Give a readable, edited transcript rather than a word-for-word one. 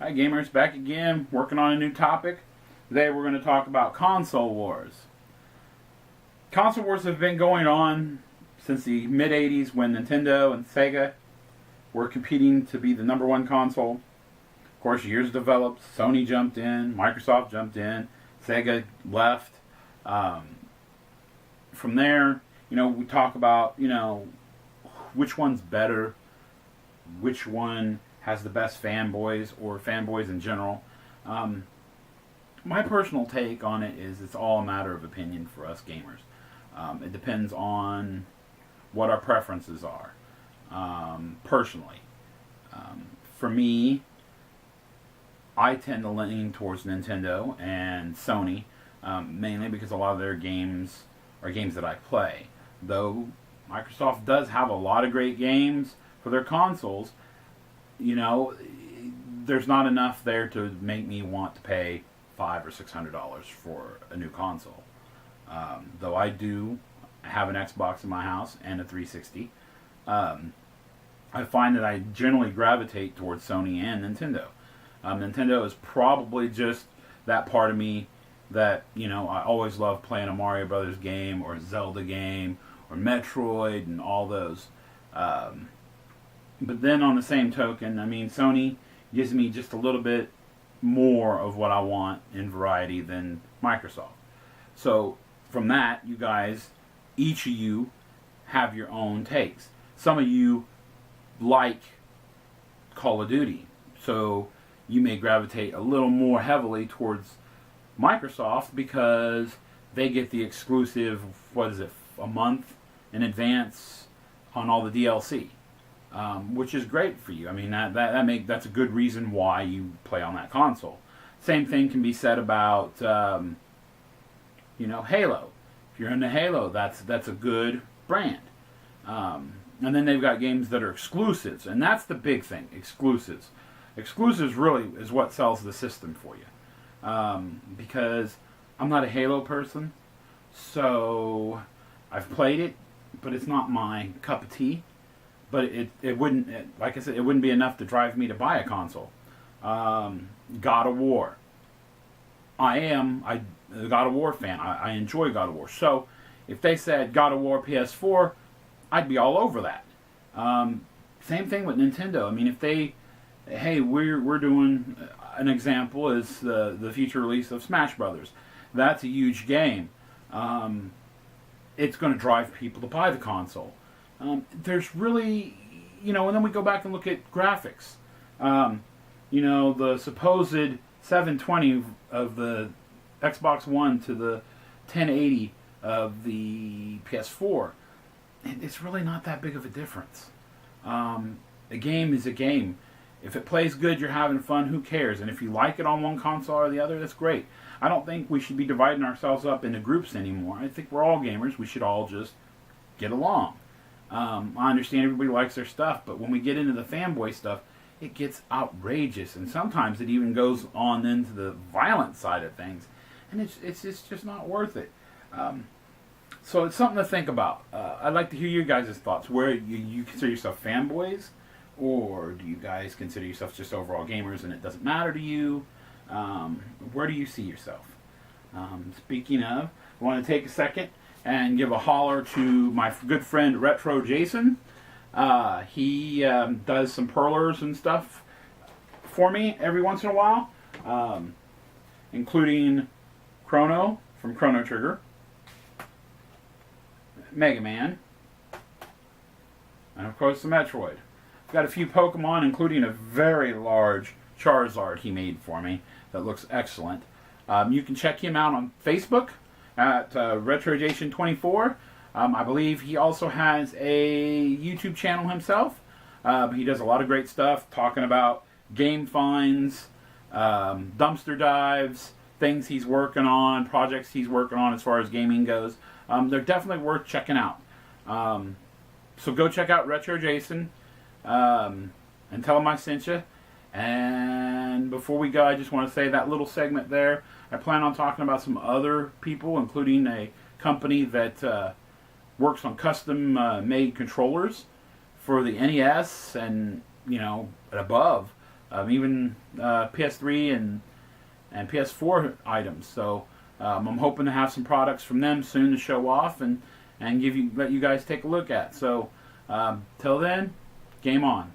Hi gamers, back again, working on a new topic. Today we're going to talk about console wars. Console wars have been going on since the mid-80s when Nintendo and Sega were competing to be the number one console. Of course, years developed, Sony jumped in, Microsoft jumped in, Sega left. From there, we talk about, which one's better, which one has the best fanboys or fanboys in general. My personal take on it is it's all a matter of opinion for us gamers. It depends on what our preferences are. Personally, for me, I tend to lean towards Nintendo and Sony, mainly because a lot of their games are games that I play. Though Microsoft does have a lot of great games for their consoles, there's not enough there to make me want to pay $500 or $600 for a new console. Though I do have an Xbox in my house and a 360, I find that I generally gravitate towards Sony and Nintendo. Nintendo is probably just that part of me that, I always love playing a Mario Brothers game or a Zelda game or Metroid and all those. But then on the same token, Sony gives me just a little bit more of what I want in variety than Microsoft. So from that, you guys, each of you have your own takes. Some of you like Call of Duty, so you may gravitate a little more heavily towards Microsoft because they get the exclusive, a month in advance on all the DLC. Which is great for you. That's a good reason why you play on that console. Same thing can be said about Halo. If you're into Halo, that's a good brand. And then they've got games that are exclusives, and that's the big thing: exclusives. Exclusives really is what sells the system for you. Because I'm not a Halo person, so I've played it, but it's not my cup of tea. But it wouldn't, like I said, it wouldn't be enough to drive me to buy a console. God of War. I am a God of War fan. I enjoy God of War. So if they said God of War PS4, I'd be all over that. Same thing with Nintendo. If they, hey, we're doing, an example is the future release of Smash Brothers. That's a huge game. It's going to drive people to buy the console. There's really, and then we go back and look at graphics. The supposed 720 of the Xbox One to the 1080 of the PS4. It's really not that big of a difference. A game is a game. If it plays good, you're having fun, who cares? And if you like it on one console or the other, that's great. I don't think we should be dividing ourselves up into groups anymore. I think we're all gamers. We should all just get along. I understand everybody likes their stuff, but when we get into the fanboy stuff, it gets outrageous, and sometimes it even goes on into the violent side of things, and it's just not worth it. So it's something to think about. I'd like to hear your guys' thoughts. Where you consider yourself fanboys, or do you guys consider yourself just overall gamers and it doesn't matter to you? Where do you see yourself? Speaking of, I want to take a second and give a holler to my good friend Retro Jason. He does some perlers and stuff for me every once in a while, including Chrono from Chrono Trigger, Mega Man, and of course the Metroid. I've got a few Pokemon, including a very large Charizard he made for me that looks excellent. You can check him out on Facebook at RetroJation24. I believe he also has a YouTube channel himself. He does a lot of great stuff talking about game finds, dumpster dives, things he's working on, projects he's working on as far as gaming goes. They're definitely worth checking out. So go check out Retro Jason and tell him I sent you. And before we go, I just want to say that little segment there, I plan on talking about some other people, including a company that works on custom made controllers for the NES and, and above even PS3 and PS4 items. So I'm hoping to have some products from them soon to show off and let you guys take a look at. So till then, game on.